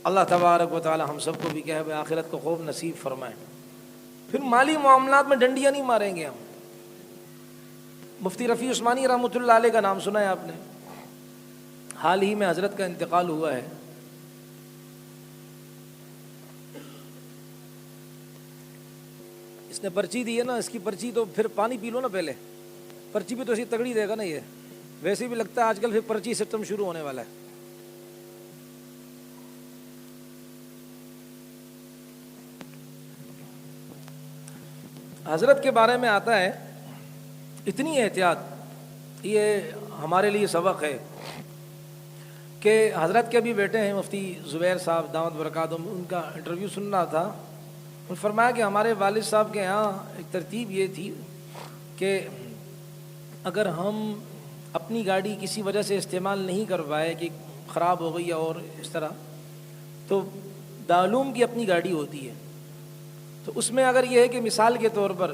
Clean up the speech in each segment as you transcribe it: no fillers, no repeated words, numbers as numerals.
اللہ تبارک و تعالی ہم سب کو بھی کہے آخرت کو خوف نصیب فرمائے۔ پھر مالی معاملات میں ڈنڈیاں نہیں ماریں گے ہم۔ مفتی رفیع عثمانی رحمۃ اللہ علیہ کا نام سنا ہے آپ نے، حال ہی میں حضرت کا انتقال ہوا ہے۔ اس نے پرچی دی ہے نا، اس کی پرچی تو پھر پانی پی لو نا، پہلے پرچی بھی تو ایسی تگڑی دے گا نا، یہ ویسے بھی لگتا ہے آج کل پھر پرچی سسٹم شروع ہونے والا ہے۔ حضرت کے بارے میں آتا ہے اتنی احتیاط، یہ ہمارے لیے سبق ہے کہ حضرت کے بھی بیٹے ہیں مفتی زبیر صاحب دامت برکاتہم، ان کا انٹرویو سن رہا تھا، انہوں نے فرمایا کہ ہمارے والد صاحب کے یہاں ایک ترتیب یہ تھی کہ اگر ہم اپنی گاڑی کسی وجہ سے استعمال نہیں کر پائے کہ خراب ہو گئی اور اس طرح، تو دارالعلوم کی اپنی گاڑی ہوتی ہے، تو اس میں اگر یہ ہے کہ مثال کے طور پر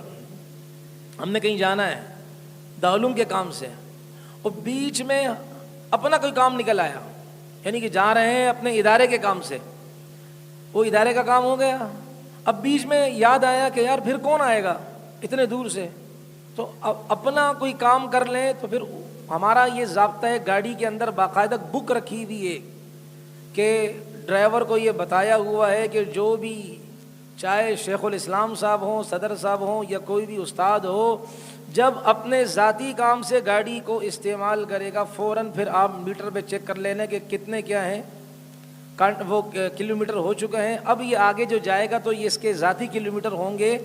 ہم نے کہیں جانا ہے دارالعلوم کے کام سے، اور بیچ میں اپنا کوئی کام نکل آیا، یعنی کہ جا رہے ہیں اپنے ادارے کے کام سے، وہ ادارے کا کام ہو گیا، اب بیچ میں یاد آیا کہ یار پھر کون آئے گا اتنے دور سے، تو اب اپنا کوئی کام کر لیں، تو پھر ہمارا یہ ضابطہ ہے گاڑی کے اندر باقاعدہ بک رکھی ہوئی ہے کہ ڈرائیور کو یہ بتایا ہوا ہے کہ جو بھی چاہے شیخ الاسلام صاحب ہوں، صدر صاحب ہوں یا کوئی بھی استاد ہو، جب اپنے ذاتی کام سے گاڑی کو استعمال کرے گا فوراً پھر آپ میٹر پہ چیک کر لینا کہ کتنے کیا ہیں وہ کلومیٹر ہو چکے ہیں، اب یہ آگے جو جائے گا تو یہ اس کے ذاتی کلومیٹر ہوں گے،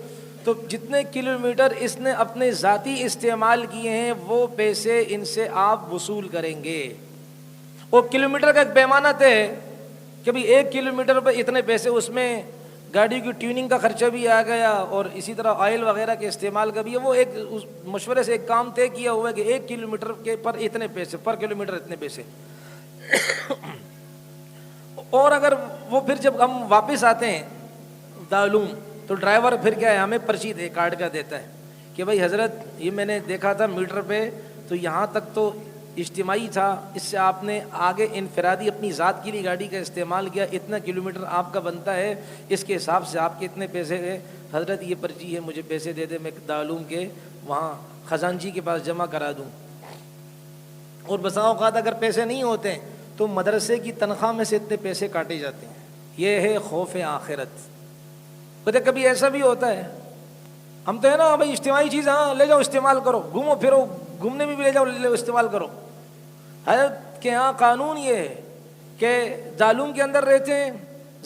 تو جتنے کلومیٹر اس نے اپنے ذاتی استعمال کیے ہیں وہ پیسے ان سے آپ وصول کریں گے۔ وہ کلومیٹر کا ایک پیمانہ طے ہے کہ بھئی 1 کلومیٹر پہ اتنے پیسے، اس میں گاڑی کی ٹیوننگ کا خرچہ بھی آ گیا اور اسی طرح آئل وغیرہ کے استعمال کا بھی ہے، وہ ایک مشورے سے ایک کام طے کیا ہوا ہے کہ 1 کلومیٹر کے پر اتنے پیسے، پر کلومیٹر اتنے پیسے۔ اور اگر وہ پھر جب ہم واپس آتے ہیں دارالعلوم تو ڈرائیور پھر کیا ہے ہمیں پرچی کارڈ کا دیتا ہے کہ بھائی حضرت یہ میں نے دیکھا تھا میٹر پہ تو یہاں تک تو اجتماعی تھا، اس سے آپ نے آگے انفرادی اپنی ذات کے لیے گاڑی کا استعمال کیا، اتنا کلومیٹر آپ کا بنتا ہے، اس کے حساب سے آپ کے اتنے پیسے گئے، حضرت یہ پرچی ہے مجھے پیسے دے دے، میں دارالعلوم کے وہاں خزانچی کے پاس جمع کرا دوں۔ اور بسا اوقات اگر پیسے نہیں ہوتے تو مدرسے کی تنخواہ میں سے اتنے پیسے کاٹے جاتے ہیں۔ یہ ہے خوف آخرت۔ کبھی ایسا بھی ہوتا ہے ہم تو ہے نا بھائی اجتماعی چیز، ہاں لے جاؤ استعمال کرو، گھومو پھرو، گھومنے میں بھی لے جاؤ استعمال کرو۔ حضرت کے یہاں قانون یہ ہے کہ دارالعلوم کے اندر رہتے ہیں،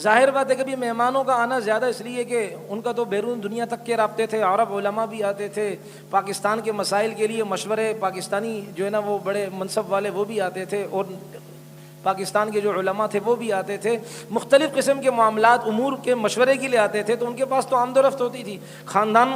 ظاہر بات ہے کبھی مہمانوں کا آنا زیادہ اس لیے کہ ان کا تو بیرون دنیا تک کے رابطے تھے، عرب علماء بھی آتے تھے، پاکستان کے مسائل کے لیے مشورے، پاکستانی جو ہے نا وہ بڑے منصب والے وہ بھی آتے تھے، اور پاکستان کے جو علماء تھے وہ بھی آتے تھے، مختلف قسم کے معاملات امور کے مشورے کے لیے آتے تھے، تو ان کے پاس تو آمد و رفت ہوتی تھی، خاندان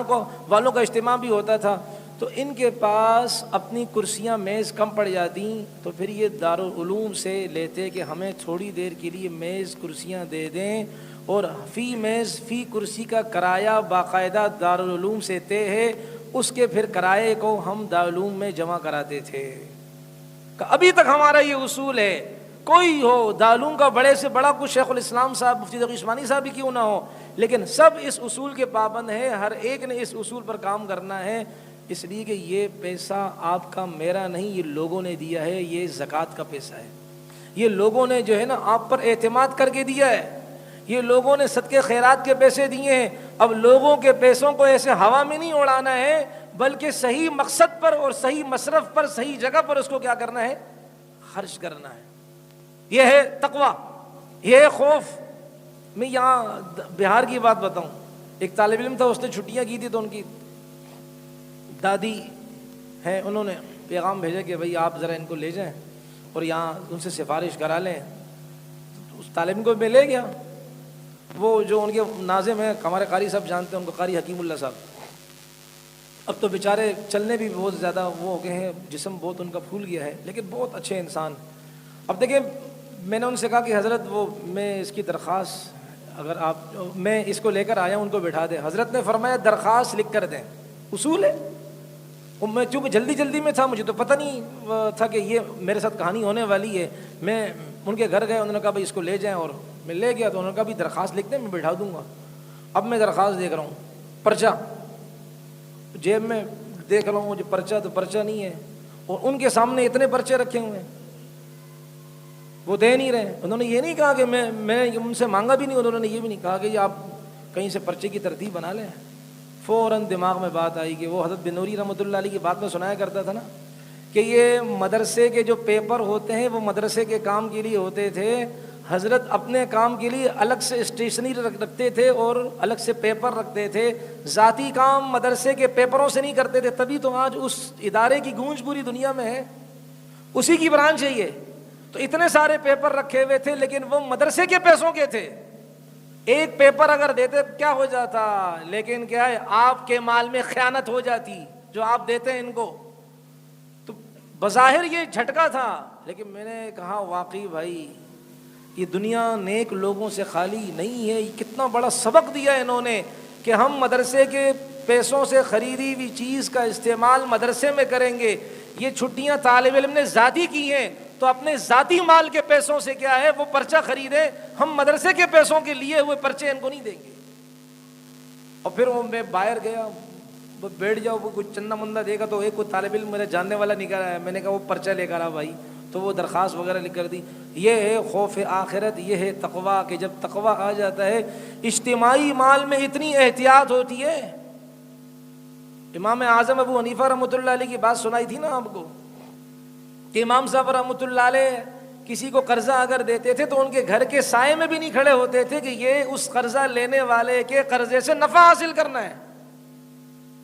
والوں کا اجتماع بھی ہوتا تھا، تو ان کے پاس اپنی کرسیاں میز کم پڑ جاتی، تو پھر یہ دارالعلوم سے لیتے کہ ہمیں تھوڑی دیر کے لیے میز کرسیاں دے دیں، اور فی میز فی کرسی کا کرایہ باقاعدہ دارالعلوم سے طے ہے، اس کے پھر کرائے کو ہم دارالعلوم میں جمع کراتے تھے۔ ابھی تک ہمارا یہ اصول ہے، کوئی ہو دارالعلوم کا بڑے سے بڑا کچھ شیخ الاسلام صاحب مفتی تقی عثمانی صاحب بھی کیوں نہ ہو، لیکن سب اس اصول کے پابند ہیں، ہر ایک نے اس اصول پر کام کرنا ہے، اس لیے کہ یہ پیسہ آپ کا میرا نہیں، یہ لوگوں نے دیا ہے، یہ زکوٰۃ کا پیسہ ہے، یہ لوگوں نے جو ہے نا آپ پر اعتماد کر کے دیا ہے، یہ لوگوں نے صدقے خیرات کے پیسے دیے ہیں۔ اب لوگوں کے پیسوں کو ایسے ہوا میں نہیں اڑانا ہے، بلکہ صحیح مقصد پر اور صحیح مصرف پر، صحیح جگہ پر اس کو کیا کرنا ہے، خرچ کرنا ہے۔ یہ ہے تقویٰ، یہ ہے خوف۔ میں یہاں بہار کی بات بتاؤں، ایک طالب علم تھا، اس نے چھٹیاں کی تھی تو ان کی دادی ہیں، انہوں نے پیغام بھیجا کہ بھائی آپ ذرا ان کو لے جائیں اور یہاں ان سے سفارش کرا لیں۔ اس طالب علم کو میں لے گیا، وہ جو ان کے ناظم ہیں ہمارے قاری صاحب جانتے ہیں ان کو، قاری حکیم اللہ صاحب، اب تو بیچارے چلنے بھی بہت زیادہ وہ ہو گئے ہیں، جسم بہت ان کا پھول گیا ہے، لیکن بہت اچھے انسان۔ اب دیکھیں میں نے ان سے کہا کہ حضرت وہ میں اس کی درخواست اگر آپ، میں اس کو لے کر آیا ان کو بٹھا دیں۔ حضرت نے فرمایا درخواست لکھ کر دیں، اصول ہے۔ اور میں چونکہ جلدی میں تھا، مجھے تو پتہ نہیں تھا کہ یہ میرے ساتھ کہانی ہونے والی ہے، میں ان کے گھر گئے, انہوں نے کہا بھائی اس کو لے جائیں, اور میں لے گیا تو انہوں نے کہا بھی درخواست لکھ دیں, میں بٹھا دوں گا. اب میں درخواست دیکھ رہا ہوں, پرچہ جیب میں دیکھ رہا ہوں, جو پرچہ تو پرچہ نہیں ہے, اور ان کے سامنے اتنے پرچے رکھے ہوئے ہیں, وہ دے نہیں رہے. انہوں نے یہ نہیں کہا کہ میں ان سے مانگا بھی نہیں, انہوں نے یہ بھی نہیں کہا کہ یہ آپ کہیں سے پرچے کی ترتیب بنا لیں. فوراً دماغ میں بات آئی کہ وہ حضرت بنوری رحمۃ اللہ علیہ کی بات میں سنایا کرتا تھا نا, کہ یہ مدرسے کے جو پیپر ہوتے ہیں وہ مدرسے کے کام کے لیے ہوتے تھے. حضرت اپنے کام کے لیے الگ سے اسٹیشنری رکھتے تھے اور الگ سے پیپر رکھتے تھے, ذاتی کام مدرسے کے پیپروں سے نہیں کرتے تھے. تبھی تو آج اس ادارے کی گونج پوری دنیا میں ہے, اسی کی برانچ ہے یہ. تو اتنے سارے پیپر رکھے ہوئے تھے, لیکن وہ مدرسے کے پیسوں کے تھے. ایک پیپر اگر دیتے کیا ہو جاتا, لیکن کیا ہے, آپ کے مال میں خیانت ہو جاتی جو آپ دیتے ہیں ان کو. تو بظاہر یہ جھٹکا تھا, لیکن میں نے کہا واقعی بھائی یہ دنیا نیک لوگوں سے خالی نہیں ہے. کتنا بڑا سبق دیا ہے انہوں نے کہ ہم مدرسے کے پیسوں سے خریدی ہوئی چیز کا استعمال مدرسے میں کریں گے. یہ چھٹیاں طالب علم نے ذاتی کی ہیں, تو اپنے ذاتی مال کے پیسوں سے کیا ہے وہ پرچہ خریدے, ہم مدرسے کے پیسوں کے لیے ہوئے پرچے ان کو نہیں دیں گے. اور پھر وہ میں باہر گیا, وہ بیٹھ جاؤ, وہ کچھ چندہ مندہ دے گا, تو ایک کوئی طالب علم میرے جاننے والا نکل آیا, میں نے کہا وہ پرچہ لے کر آ بھائی, تو وہ درخواست وغیرہ لکھ کر دی. یہ ہے خوف آخرت, یہ ہے تقویٰ, کہ جب تقویٰ آ جاتا ہے اجتماعی مال میں اتنی احتیاط ہوتی ہے. امام اعظم ابو حنیفہ رحمۃ اللہ علیہ کی بات سنائی تھی نا آپ کو, کہ امام صاحب رحمۃ اللہ علیہ کسی کو قرضہ اگر دیتے تھے تو ان کے گھر کے سائے میں بھی نہیں کھڑے ہوتے تھے کہ یہ اس قرضہ لینے والے کے قرضے سے نفع حاصل کرنا ہے.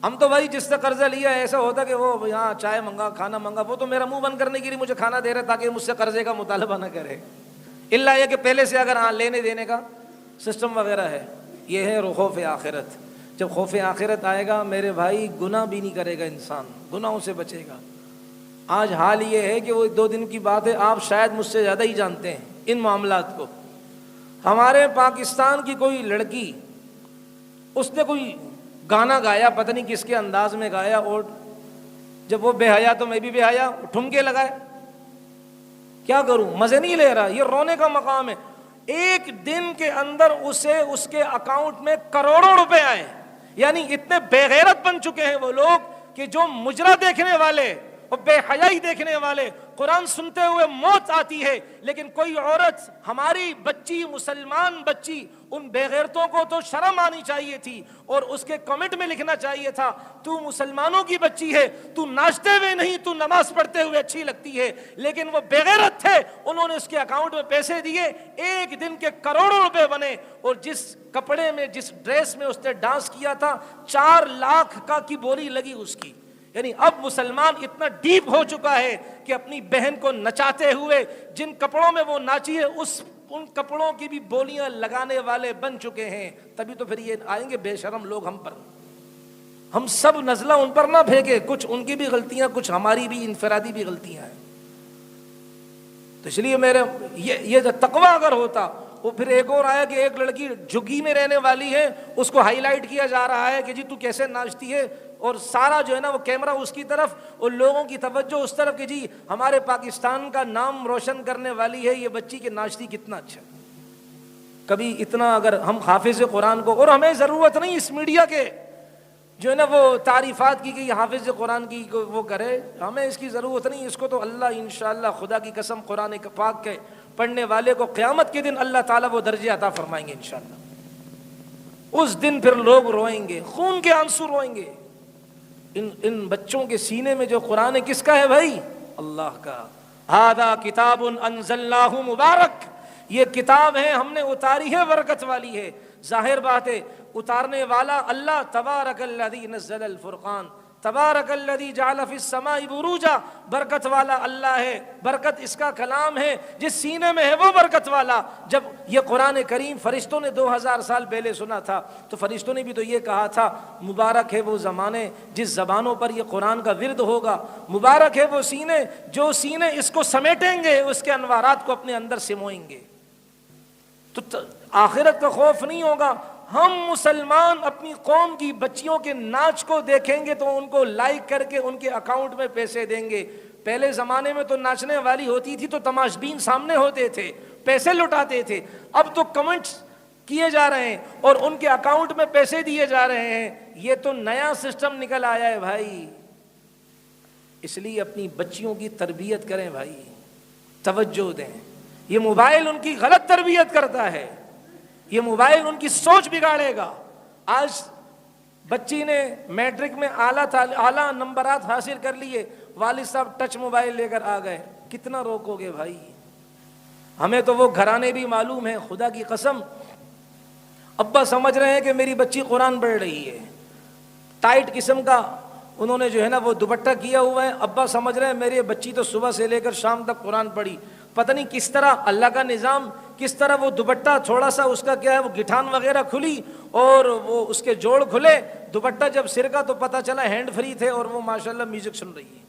ہم تو بھائی جس سے قرضہ لیا ہے ایسا ہوتا کہ وہ یہاں چائے منگا, کھانا منگا, وہ تو میرا منہ بند کرنے کے لیے مجھے کھانا دے رہا تاکہ مجھ سے قرضے کا مطالبہ نہ کرے, الا یہ کہ پہلے سے اگر لینے دینے کا سسٹم وغیرہ ہے. یہ ہے خوف آخرت. جب خوف آخرت آئے گا میرے بھائی, گناہ بھی نہیں کرے گا انسان, گناہوں سے بچے گا. آج حال یہ ہے کہ وہ 2 دن کی بات ہے, آپ شاید مجھ سے زیادہ ہی جانتے ہیں ان معاملات کو. ہمارے پاکستان کی کوئی لڑکی, اس نے کوئی گانا گایا, پتہ نہیں کس کے انداز میں گایا, اور جب وہ بے حیا تو میں بھی بے حیا, ٹھمکے لگائے. کیا کروں, مزے نہیں لے رہا, یہ رونے کا مقام ہے. ایک دن کے اندر اسے اس کے اکاؤنٹ میں کروڑوں روپے آئے. یعنی اتنے بے غیرت بن چکے ہیں وہ لوگ کہ جو مجرا دیکھنے والے اور بے حیائی دیکھنے والے قرآن سنتے ہوئے موت آتی ہے, لیکن کوئی عورت, ہماری بچی, مسلمان بچی, ان بے غیرتوں کو تو شرم آنی چاہیے تھی اور اس کے کمنٹ میں لکھنا چاہیے تھا تو مسلمانوں کی بچی ہے, تو ناچتے ہوئے نہیں, تو نماز پڑھتے ہوئے اچھی لگتی ہے. لیکن وہ بے غیرت تھے, انہوں نے اس کے اکاؤنٹ میں پیسے دیے, ایک دن کے کروڑوں روپے بنے. اور جس کپڑے میں, جس ڈریس میں اس نے ڈانس کیا تھا, 4 لاکھ کا کی بولی لگی اس کی. یعنی اب مسلمان اتنا ڈیپ ہو چکا ہے کہ اپنی بہن کو نچاتے ہوئے جن کپڑوں میں وہ ناچی ہے ان کپڑوں کی بھی بولیاں لگانے والے بن چکے ہیں. تبھی تو پھر یہ آئیں گے بے شرم لوگ ہم پر. ہم سب نزلہ ان پر نہ پھینکے, کچھ ان کی بھی غلطیاں, کچھ ہماری بھی انفرادی بھی غلطیاں ہیں. تو اس لیے میرے یہ تقویٰ اگر ہوتا. وہ پھر ایک اور آیا کہ ایک لڑکی جھگی میں رہنے والی ہے, اس کو ہائی لائٹ کیا جا رہا ہے کہ جی تو کیسے ناچتی ہے, اور سارا جو ہے نا وہ کیمرہ اس کی طرف اور لوگوں کی توجہ اس طرف کہ جی ہمارے پاکستان کا نام روشن کرنے والی ہے یہ بچی کہ ناچتی کتنا اچھا. کبھی اتنا اگر ہم حافظ قرآن کو, اور ہمیں ضرورت نہیں اس میڈیا کے جو ہے نا وہ تعریفات کی کہ حافظ قرآن کی وہ کرے, ہمیں اس کی ضرورت نہیں. اس کو تو اللہ انشاءاللہ, خدا کی قسم, قرآن پاک کے پڑھنے والے کو قیامت کے دن اللہ تعالیٰ وہ درجے عطا فرمائیں گے انشاءاللہ. اس دن پھر لوگ روئیں گے, خون کے آنسو روئیں گے. ان بچوں کے سینے میں جو قرآن ہے کس کا ہے بھائی؟ اللہ کا. ھذا کتاب انزلناہ مبارک, یہ کتاب ہے ہم نے اتاری ہے, برکت والی ہے. ظاہر بات ہے اتارنے والا اللہ, تبارک الذی نزل الفرقان, تبارک الذی جعل فی السماء بروجا, برکت والا اللہ ہے. برکت اس کا کلام ہے, جس سینے میں ہے وہ برکت والا. جب یہ قرآن کریم فرشتوں نے 2000 سال پہلے سنا تھا تو فرشتوں نے بھی تو یہ کہا تھا مبارک ہے وہ زمانے جس زبانوں پر یہ قرآن کا ورد ہوگا, مبارک ہے وہ سینے جو سینے اس کو سمیٹیں گے, اس کے انوارات کو اپنے اندر سموئیں گے. تو آخرت کا خوف نہیں ہوگا. ہم مسلمان اپنی قوم کی بچیوں کے ناچ کو دیکھیں گے تو ان کو لائک کر کے ان کے اکاؤنٹ میں پیسے دیں گے. پہلے زمانے میں تو ناچنے والی ہوتی تھی تو تماشبین سامنے ہوتے تھے، پیسے لٹاتے تھے، اب تو کمنٹس کیے جا رہے ہیں اور ان کے اکاؤنٹ میں پیسے دیے جا رہے ہیں. یہ تو نیا سسٹم نکل آیا ہے بھائی. اس لیے اپنی بچیوں کی تربیت کریں بھائی، توجہ دیں. یہ موبائل ان کی غلط تربیت کرتا ہے، یہ موبائل ان کی سوچ بگاڑے گا. آج بچی نے میٹرک میں اعلیٰ نمبرات حاصل کر لیے، والد صاحب ٹچ موبائل لے کر آ گئے. کتنا روکو گے بھائی؟ ہمیں تو وہ گھرانے بھی معلوم ہیں. خدا کی قسم، ابا سمجھ رہے ہیں کہ میری بچی قرآن پڑھ رہی ہے، ٹائٹ قسم کا انہوں نے جو ہے نا وہ دوپٹہ کیا ہوا ہے. ابا سمجھ رہے ہیں میری بچی تو صبح سے لے کر شام تک قرآن پڑھی. پتہ نہیں کس طرح اللہ کا نظام، کس طرح وہ دوپٹہ تھوڑا سا اس کا کیا ہے، وہ گٹھان وغیرہ کھلی اور وہ اس کے جوڑ کھلے، دوپٹہ جب سر کا تو پتہ چلا ہینڈ فری تھے اور وہ ماشاءاللہ میوزک سن رہی ہے.